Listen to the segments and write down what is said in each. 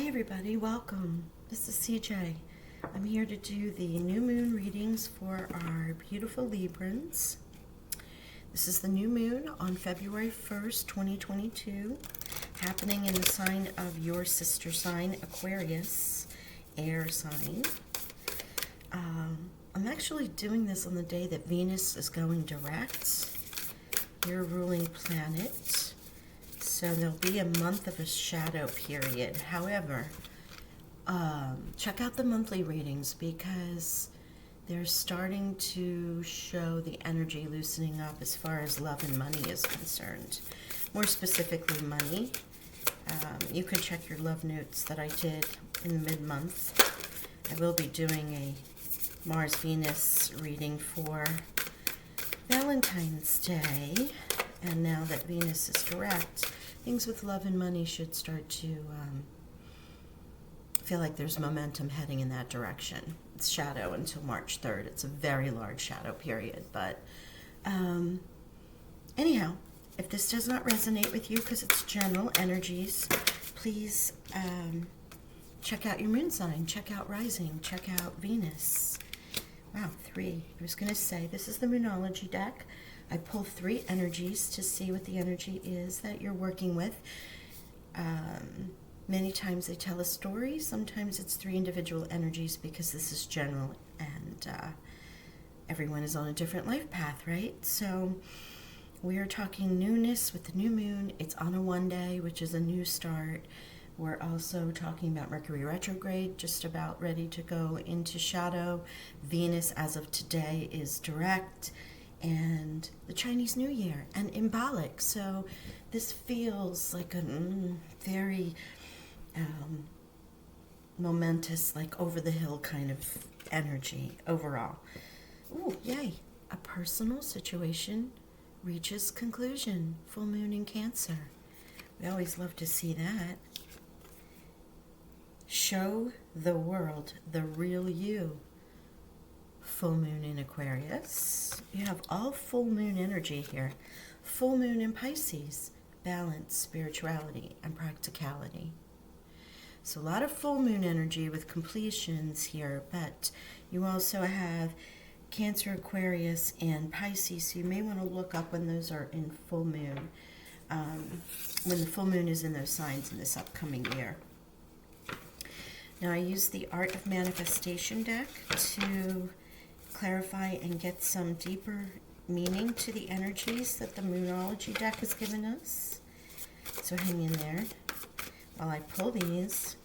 Hi everybody, welcome. This is CJ. I'm here to do the new moon readings for our beautiful Librans. This is the new moon on February 1st, 2022, happening in the sign of your sister sign, Aquarius, air sign. I'm actually doing this on the day that Venus is going direct, your ruling planet. So there'll be a month of a shadow period. However, check out the monthly readings because they're starting to show the energy loosening up as far as love and money is concerned. More specifically, money. You can check your love notes that I did in the mid-month. I will be doing a Mars-Venus reading for Valentine's Day. And now that Venus is direct, things with love and money should start to feel like there's momentum heading in that direction. It's shadow until March 3rd. It's a very large shadow period. But anyhow, if this does not resonate with you because it's general energies, please check out your moon sign, check out rising, check out Venus. Wow, 3. I was going to say, this is the Moonology deck. I pull 3 energies to see what the energy is that you're working with. Many times they tell a story. Sometimes it's 3 individual energies because this is general and everyone is on a different life path, right? So we are talking newness with the new moon. It's on a 1 day, which is a new start. We're also talking about Mercury retrograde, just about ready to go into shadow. Venus, as of today, is direct. And the Chinese New Year and Imbalic. So this feels like a very momentous, like over the hill kind of energy overall. Ooh, yay. A personal situation reaches conclusion. Full moon in Cancer. We always love to see that. Show the world the real you. Full moon in Aquarius. You have all full moon energy here. Full moon in Pisces. Balance, spirituality, and practicality. So a lot of full moon energy with completions here, but you also have Cancer, Aquarius, and Pisces. So you may want to look up when those are in full moon, when the full moon is in those signs in this upcoming year. Now I use the Art of Manifestation deck to clarify and get some deeper meaning to the energies that the Moonology deck has given us. So hang in there while I pull these.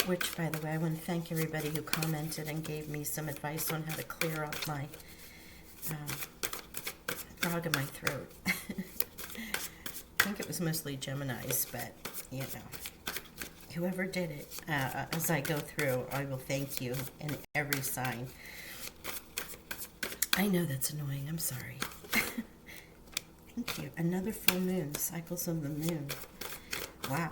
Which, by the way, I want to thank everybody who commented and gave me some advice on how to clear up my frog in my throat. I think it was mostly Geminis, but, you know. Whoever did it, as I go through, I will thank you in every sign. I know that's annoying. I'm sorry. Thank you. Another full moon. Cycles of the moon. Wow.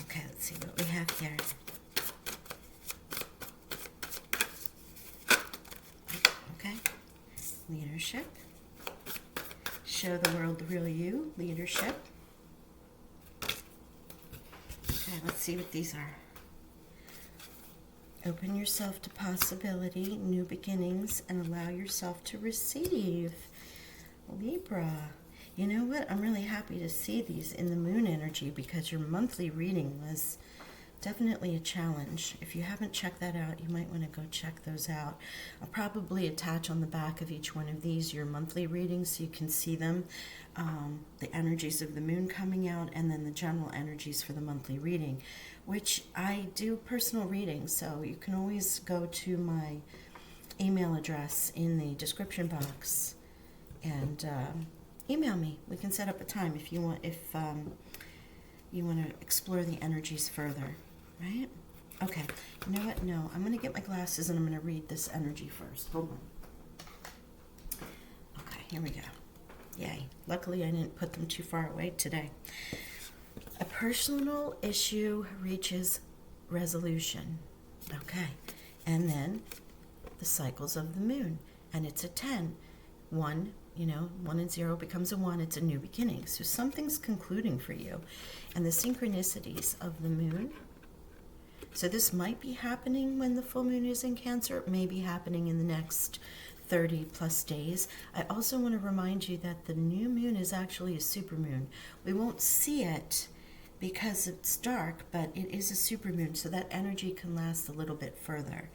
Okay, let's see what we have here. Okay. Leadership. Show the world the real you. Leadership. Let's see what these are. Open yourself to possibility, new beginnings, and allow yourself to receive. Libra. You know what? I'm really happy to see these in the moon energy because your monthly reading was definitely a challenge. If you haven't checked that out, you might want to go check those out. I'll probably attach on the back of each one of these your monthly readings so you can see them. The energies of the moon coming out and then the general energies for the monthly reading, which I do personal readings, so you can always go to my email address in the description box and email me. We can set up a time if you want, you want to explore the energies further, right? Okay, you know what? No, I'm going to get my glasses and I'm going to read this energy first. Hold on. Okay, here we go. Yay. Luckily, I didn't put them too far away today. A personal issue reaches resolution. Okay. And then the cycles of the moon. And it's a 10. 1 1 and 0 becomes a 1. It's a new beginning. So something's concluding for you. And the synchronicities of the moon. So this might be happening when the full moon is in Cancer. It may be happening in the next 30 plus days. I also want to remind you that the new moon is actually a supermoon. We won't see it because it's dark, but it is a supermoon, so that energy can last a little bit further.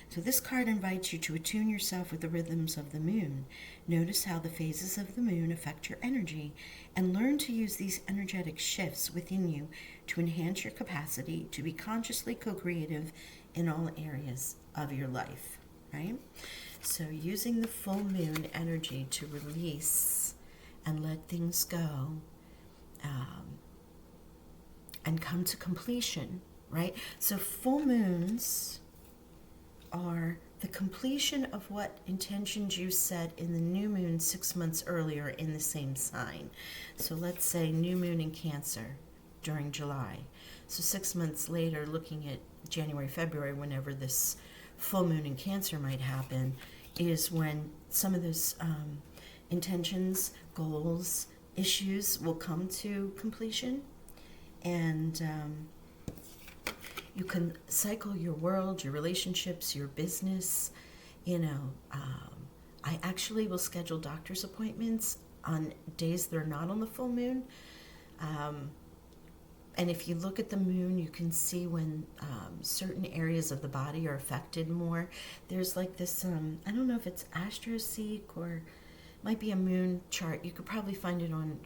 So this card invites you to attune yourself with the rhythms of the moon. Notice how the phases of the moon affect your energy, and learn to use these energetic shifts within you to enhance your capacity to be consciously co-creative in all areas of your life, right? So using the full moon energy to release and let things go, and come to completion, right? So full moons are the completion of what intentions you set in the new moon 6 months earlier in the same sign. So let's say new moon in Cancer during July. So 6 months later, looking at January, February, whenever this full moon in Cancer might happen, is when some of those intentions, goals, issues will come to completion. And you can cycle your world, your relationships, your business. I actually will schedule doctor's appointments on days that are not on the full moon. And if you look at the moon, you can see when certain areas of the body are affected more. There's like this, I don't know if it's AstroSeek or might be a moon chart. You could probably find it on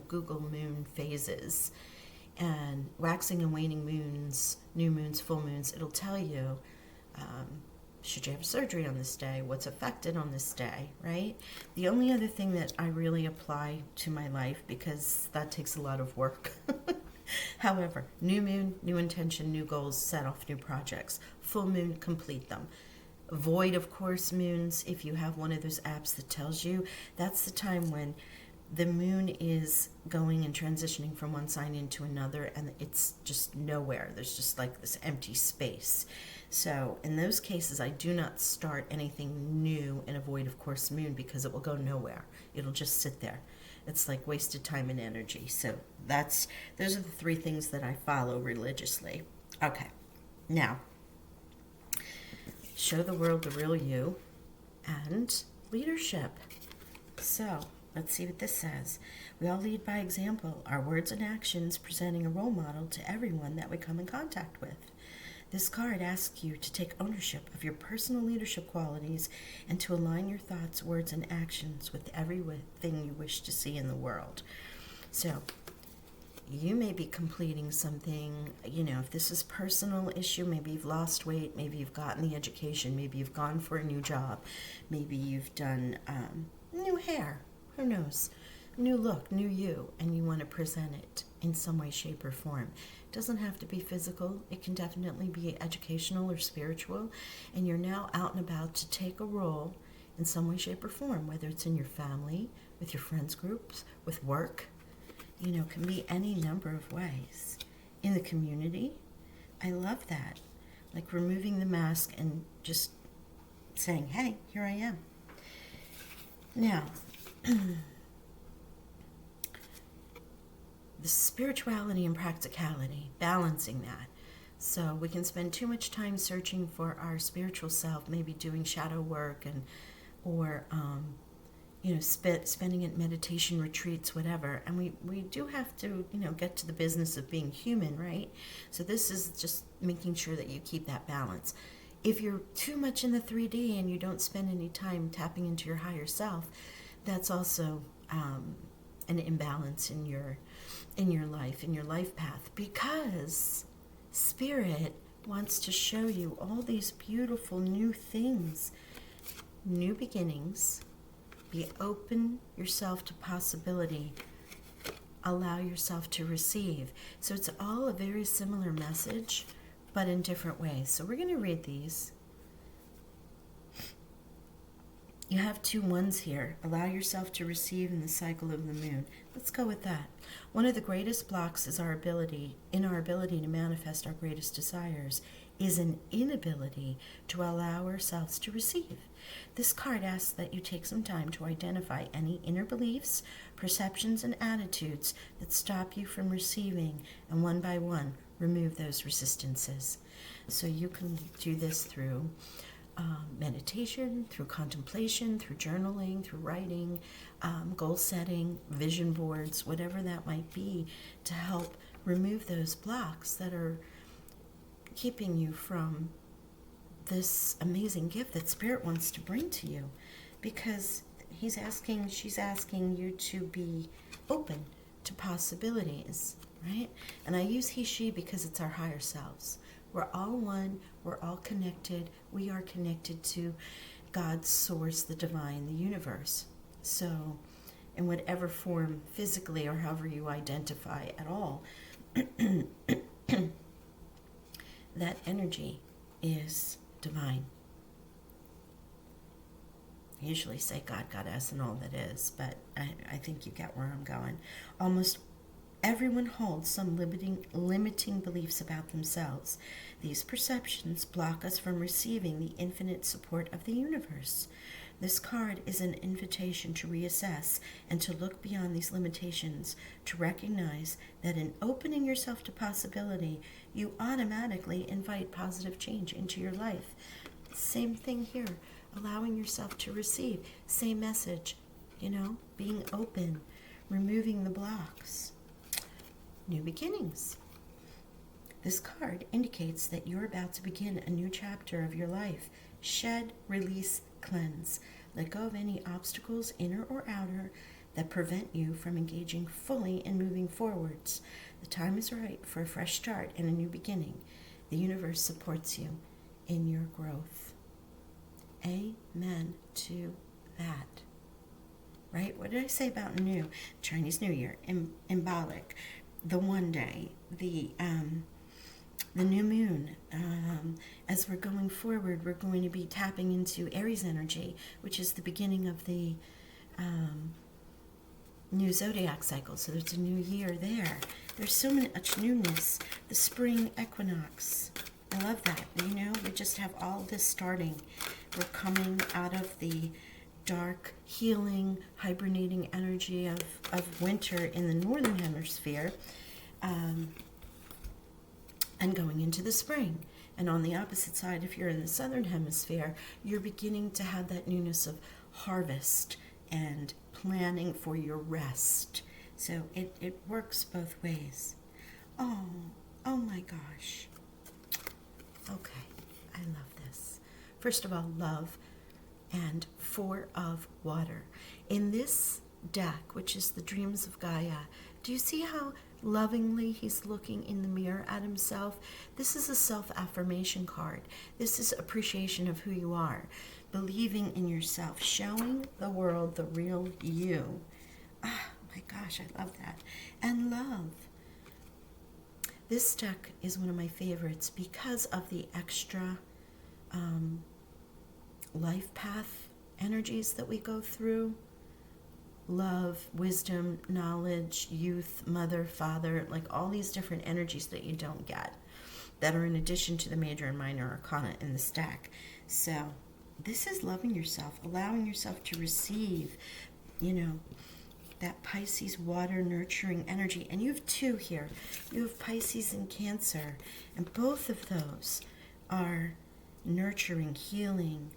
Google moon phases and waxing and waning moons, new moons, full moons. It'll tell you, should you have surgery on this day, what's affected on this day, right? The only other thing that I really apply to my life, because that takes a lot of work. However, new moon, new intention, new goals, set off new projects. Full moon, complete them. Void, of course, moons, if you have one of those apps that tells you, that's the time when the moon is going and transitioning from one sign into another, and it's just nowhere. There's just like this empty space. So in those cases, I do not start anything new in a void, of course, moon, because it will go nowhere. It'll just sit there. It's like wasted time and energy. So those are the 3 things that I follow religiously. Okay, now, show the world the real you and leadership. So let's see what this says. We all lead by example, our words and actions presenting a role model to everyone that we come in contact with. This card asks you to take ownership of your personal leadership qualities and to align your thoughts, words, and actions with everything you wish to see in the world. So you may be completing something, if this is a personal issue, maybe you've lost weight, maybe you've gotten the education, maybe you've gone for a new job, maybe you've done new hair, who knows, new look, new you, and you want to present it in some way, shape, or form. It doesn't have to be physical. It can definitely be educational or spiritual, and you're now out and about to take a role in some way, shape, or form, whether it's in your family, with your friends groups, with work. Can be any number of ways. In the community, I love that. Like removing the mask and just saying, hey, here I am. Now, the spirituality and practicality, balancing that. So we can spend too much time searching for our spiritual self, maybe doing shadow work or spending at meditation retreats, whatever. And we do have to, get to the business of being human, right? So this is just making sure that you keep that balance. If you're too much in the 3D and you don't spend any time tapping into your higher self, that's also an imbalance in your life, in your life path, because Spirit wants to show you all these beautiful new things, new beginnings. Be open yourself to possibility. Allow yourself to receive. So it's all a very similar message, but in different ways. So we're going to read these. You have 2 ones here. Allow yourself to receive in the cycle of the moon. Let's go with that. One of the greatest blocks is our ability to manifest our greatest desires is an inability to allow ourselves to receive. This card asks that you take some time to identify any inner beliefs, perceptions, and attitudes that stop you from receiving, and one by one, remove those resistances. So you can do this through meditation, through contemplation, through journaling, through writing, goal setting, vision boards, whatever that might be, to help remove those blocks that are keeping you from this amazing gift that Spirit wants to bring to you. Because she's asking you to be open to possibilities, right? And I use he, she because it's our higher selves. We're all one, we're all connected, we are connected to God's source, the divine, the universe. So, in whatever form, physically or however you identify at all, that energy is divine. I usually say God, Goddess, and all that is, but I think you get where I'm going. Almost everyone holds some limiting beliefs about themselves. These perceptions block us from receiving the infinite support of the universe. This card is an invitation to reassess and to look beyond these limitations, to recognize that in opening yourself to possibility, you automatically invite positive change into your life. Same thing here, allowing yourself to receive. Same message, being open, removing the blocks. New beginnings. This card indicates that you're about to begin a new chapter of your life. Shed, release, cleanse. Let go of any obstacles, inner or outer, that prevent you from engaging fully in moving forwards. The time is right for a fresh start and a new beginning. The universe supports you in your growth. Amen to that. Right? What did I say about new? Chinese New Year, symbolic. The one day, the new moon. As we're going forward, we're going to be tapping into Aries energy, which is the beginning of the new zodiac cycle. So there's a new year there. There's so much newness. The spring equinox. I love that. We just have all this starting. We're coming out of the dark, healing, hibernating energy of winter in the northern hemisphere, and going into the spring. And on the opposite side, if you're in the southern hemisphere, you're beginning to have that newness of harvest and planning for your rest. So it works both ways. Oh my gosh. Okay, I love this. First of all, love and 4 of water. In this deck, which is the Dreams of Gaia, do you see how lovingly he's looking in the mirror at himself? This is a self-affirmation card. This is appreciation of who you are, believing in yourself, showing the world the real you. Ah, my gosh, I love that. And love. This deck is one of my favorites because of the extra life path energies that we go through. Love, wisdom, knowledge, youth, mother, father, like all these different energies that you don't get, that are in addition to the major and minor arcana in the stack. So this is loving yourself, allowing yourself to receive, that Pisces water nurturing energy. And you have 2 here. You have Pisces and Cancer, and both of those are nurturing, healing.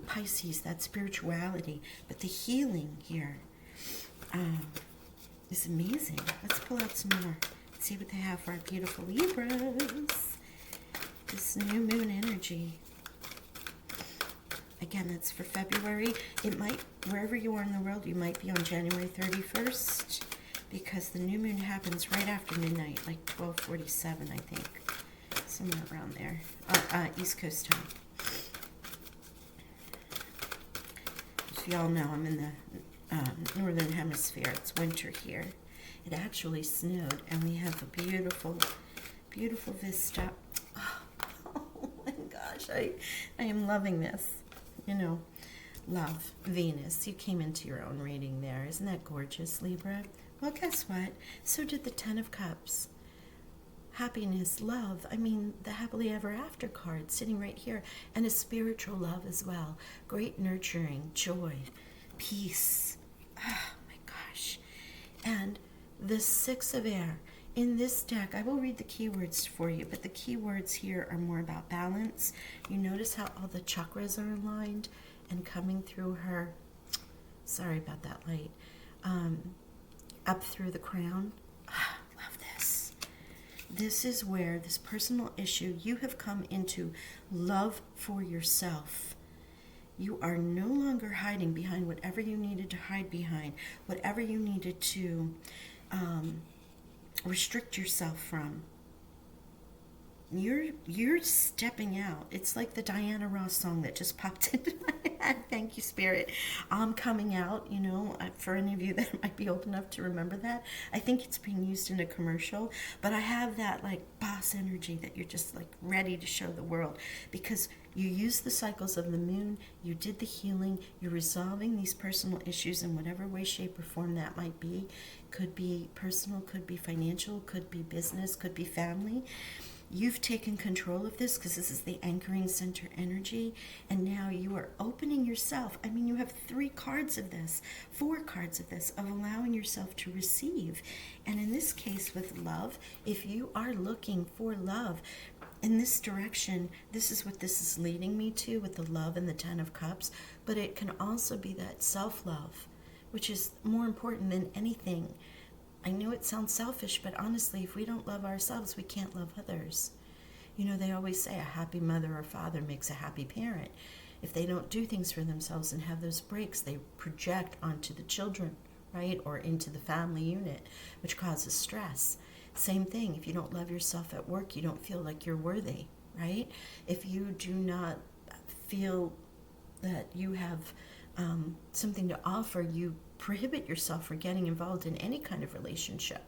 Pisces, that spirituality, but the healing here is amazing. Let's pull out some more. Let's see what they have for our beautiful Libras. This new moon energy. Again, that's for February. It might, wherever you are in the world, you might be on January 31st, because the new moon happens right after midnight, like 12:47, I think. Somewhere around there. East Coast time. As y'all know, I'm in the northern hemisphere. It's winter here. It actually snowed, and we have a beautiful, beautiful vista. Oh my gosh, I am loving this. Love, Venus. You came into your own reading there. Isn't that gorgeous, Libra? Well, guess what? So did the 10 of Cups. happiness, love. I mean, the happily ever after card sitting right here. And a spiritual love as well. Great nurturing, joy, peace. Oh my gosh. And the Six of Air. In this deck, I will read the keywords for you, but the keywords here are more about balance. You notice how all the chakras are aligned and coming through her, sorry about that light, up through the crown. Love this. This is where this personal issue, you have come into love for yourself. You are no longer hiding behind whatever you needed to hide behind, whatever you needed to restrict yourself from. You're stepping out. It's like the Diana Ross song that just popped into my head. Thank you, Spirit. I'm coming out, you know, for any of you that might be old enough to remember that. I think it's being used in a commercial, but I have that like boss energy that you're just like ready to show the world, because you use the cycles of the moon, you did the healing, you're resolving these personal issues in whatever way, shape, or form that might be. Could be personal, could be financial, could be business, could be family. You've taken control of this because this is the anchoring center energy, and now you are opening yourself. I mean, you have 3 cards of this, 4 cards of this, of allowing yourself to receive. And in this case with love, if you are looking for love in this direction, this is what this is leading me to with the love and the 10 of Cups, but it can also be that self-love, which is more important than anything. I know it sounds selfish, but honestly, if we don't love ourselves, we can't love others. You know, they always say a happy mother or father makes a happy parent. If they don't do things for themselves and have those breaks, they project onto the children, right? Or into the family unit, which causes stress. Same thing, if you don't love yourself at work, you don't feel like you're worthy, right? If you do not feel that you have something to offer, you prohibit yourself from getting involved in any kind of relationship.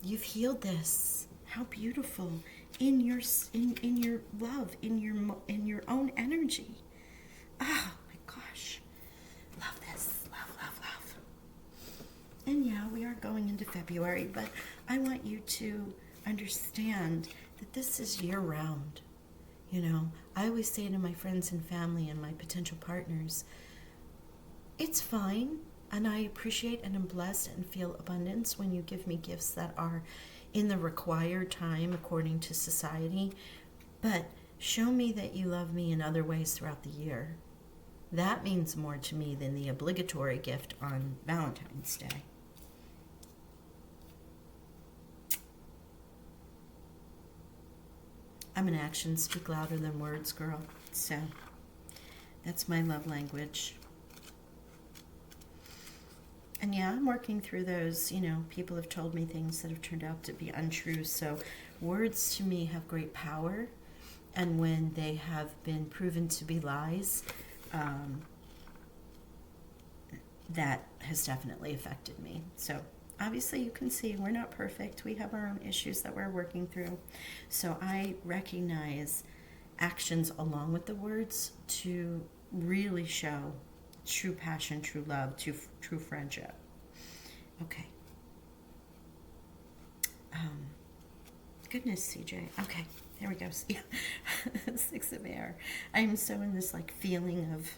You've healed this. How beautiful in your love, in your own energy. Oh my gosh, love this, love. And yeah, we are going into February, but I want you to understand that this is year-round. You know, I always say to my friends and family and my potential partners, it's fine, and I appreciate and am blessed and feel abundance when you give me gifts that are in the required time according to society, but show me that you love me in other ways throughout the year. That means more to me than the obligatory gift on Valentine's Day. I'm an actions speak louder than words girl, so that's my love language. And yeah, I'm working through those, you know, people have told me things that have turned out to be untrue. So words to me have great power. And when they have been proven to be lies, that has definitely affected me. So obviously you can see we're not perfect. We have our own issues that we're working through. So I recognize actions along with the words to really show true passion, true love, true friendship. Okay. Goodness, CJ. Okay, there we go. Yeah. 6 of Air. I'm so in this like feeling of,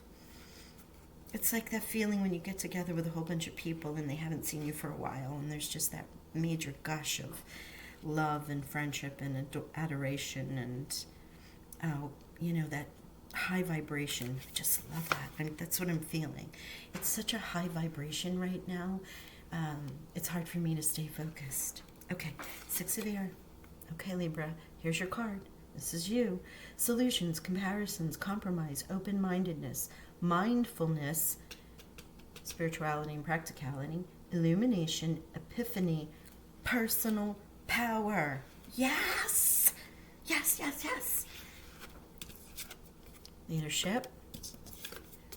it's like that feeling when you get together with a whole bunch of people and they haven't seen you for a while, and there's just that major gush of love and friendship and adoration and, you know, that high vibration. I just love that. I mean, that's what I'm feeling. It's such a high vibration right now. It's hard for me to stay focused. Okay, 6 of Air. Okay, Libra, here's your card. This is you. Solutions, comparisons, compromise, open-mindedness, mindfulness, spirituality and practicality, illumination, epiphany, personal power. Yes! Yes, yes, yes. Leadership.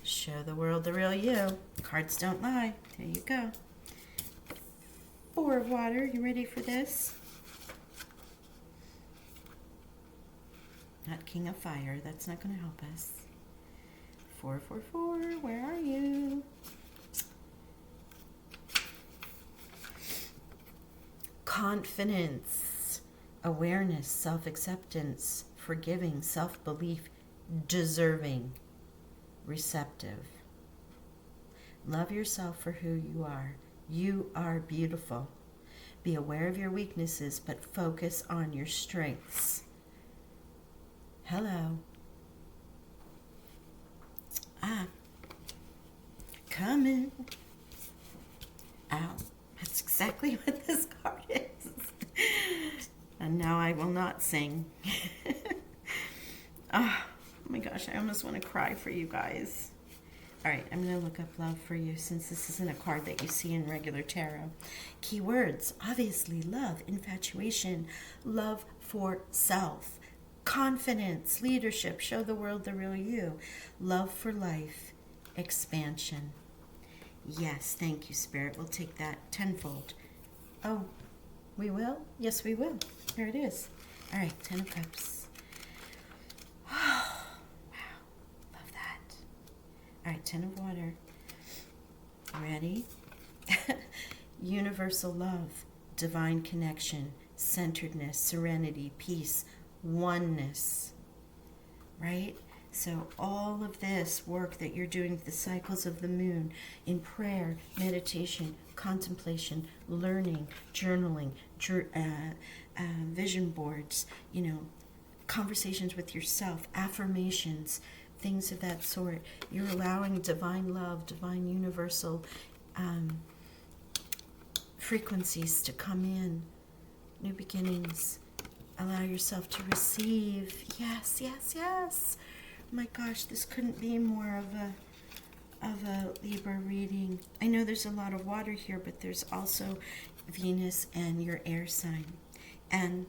Show the world the real you. Cards don't lie. There you go. 4 of water. You ready for this? Not King of Fire. That's not going to help us. 4, 4, 4. Where are you? Confidence. awareness, self-acceptance, forgiving, self-belief, deserving, receptive. Love yourself for who you are. You are beautiful. Be aware of your weaknesses, but focus on your strengths. Hello. Coming. Ow. That's exactly what this card is. And now I will not sing. Oh my gosh, I almost want to cry for you guys. All right, I'm going to look up love for you since this isn't a card that you see in regular tarot. Keywords, obviously, love, infatuation, love for self, confidence, leadership, show the world the real you, love for life, expansion. Yes, thank you, Spirit. We'll take that tenfold. Oh, we will? Yes, we will. There it is. All right, 10 of Cups. Oh, wow. Love that. All right, 10 of Water. Ready? Universal love, divine connection, centeredness, serenity, peace, oneness. Right? So all of this work that you're doing with the cycles of the moon in prayer, meditation, contemplation, learning, journaling, vision boards, conversations with yourself, affirmations, things of that sort. You're allowing divine love, divine universal frequencies to come in. New beginnings. Allow yourself to receive. Yes, yes, yes. My gosh, this couldn't be more of a Libra reading. I know there's a lot of water here, but there's also Venus and your air sign. And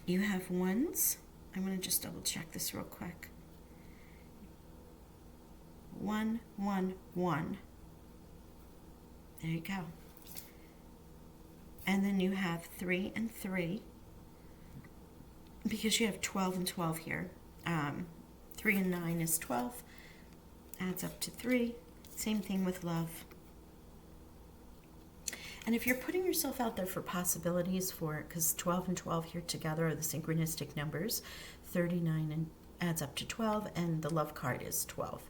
you have ones. I'm going to just double check this real quick. 1, 1, 1. There you go. And then you have 3 and 3, because you have 12 and 12 here. 3 and 9 is 12, adds up to 3. Same thing with love. And if you're putting yourself out there for possibilities for it, because 12 and 12 here together are the synchronistic numbers, 39 and adds up to 12, and the love card is 12,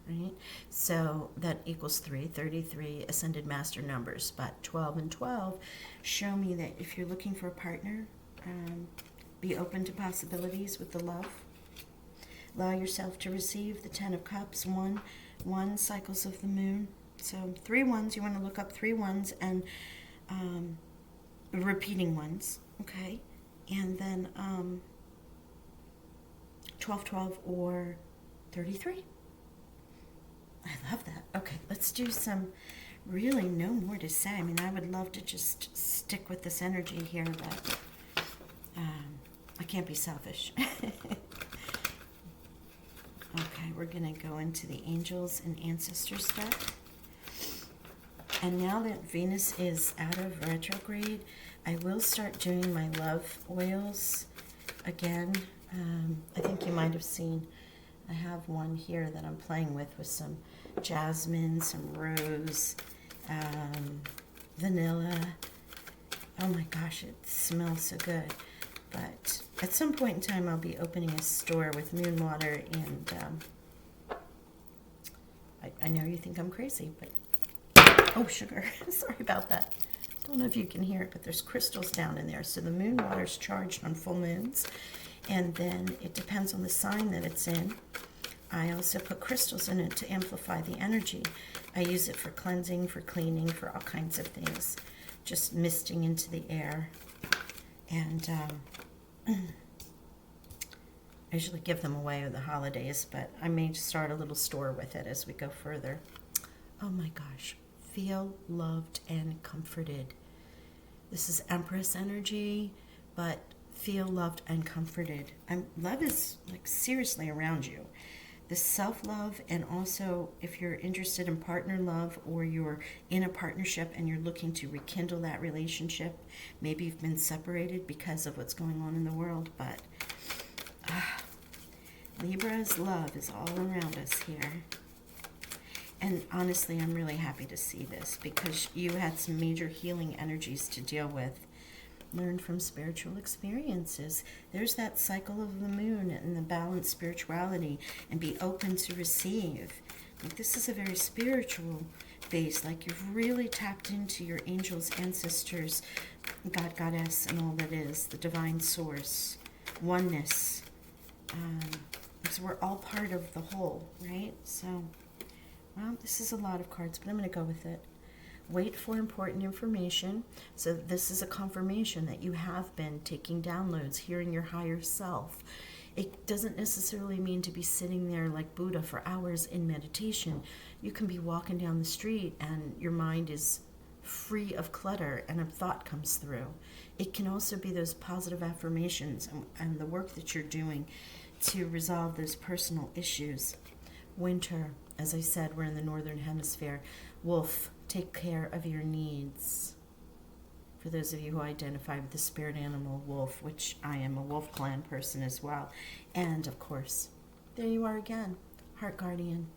right? So that equals 3, 33 ascended master numbers, but 12 and 12 show me that if you're looking for a partner, be open to possibilities with the love. Allow yourself to receive the 10 of Cups, 1, cycles of the moon. So 3 ones, you want to look up 3 ones and repeating ones, okay? And then 12, 12, or 33. I love that. Okay, let's do some, really no more to say. I mean, I would love to just stick with this energy here, but I can't be selfish. Okay, we're going to go into the angels and ancestors deck. And now that Venus is out of retrograde, I will start doing my love oils again. I think you might have seen, I have one here that I'm playing with some jasmine, some rose, vanilla. Oh my gosh, it smells so good. But at some point in time, I'll be opening a store with moon water, and I know you think I'm crazy, but oh, sugar. Sorry about that. Don't know if you can hear it, but there's crystals down in there. So the moon water's charged on full moons, and then it depends on the sign that it's in. I also put crystals in it to amplify the energy. I use it for cleansing, for cleaning, for all kinds of things. Just misting into the air. And I usually give them away at the holidays, but I may start a little store with it as we go further. Oh my gosh. Feel loved and comforted. This is Empress energy, but feel loved and comforted. Love is like seriously around you. The self-love, and also if you're interested in partner love, or you're in a partnership and you're looking to rekindle that relationship, maybe you've been separated because of what's going on in the world, but Libra's love is all around us here. And honestly, I'm really happy to see this, because you had some major healing energies to deal with. Learn from spiritual experiences. There's that cycle of the moon and the balanced spirituality, and be open to receive. Like, this is a very spiritual base, like you've really tapped into your angels, ancestors, God, Goddess, and all that is, the divine source, oneness. Because we're all part of the whole, right? So, well, this is a lot of cards, but I'm going to go with it. Wait for important information. So this is a confirmation that you have been taking downloads, hearing your higher self. It doesn't necessarily mean to be sitting there like Buddha for hours in meditation. You can be walking down the street and your mind is free of clutter and a thought comes through. It can also be those positive affirmations and the work that you're doing to resolve those personal issues. Winter, as I said, we're in the northern hemisphere. Wolf, take care of your needs. For those of you who identify with the spirit animal wolf, which I am a wolf clan person as well. And of course, there you are again, heart guardian.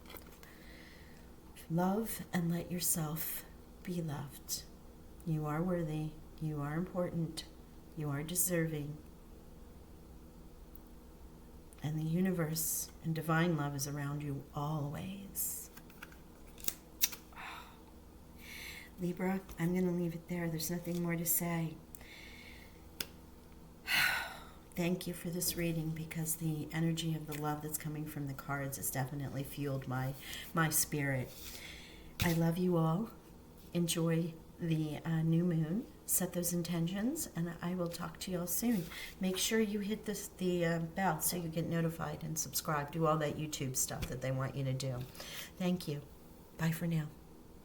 Love and let yourself be loved. You are worthy. You are important. You are deserving. And the universe and divine love is around you always. Libra, I'm going to leave it there. There's nothing more to say. Thank you for this reading, because the energy of the love that's coming from the cards has definitely fueled my spirit. I love you all. Enjoy the new moon. Set those intentions, and I will talk to you all soon. Make sure you hit the bell so you get notified and subscribe. Do all that YouTube stuff that they want you to do. Thank you. Bye for now.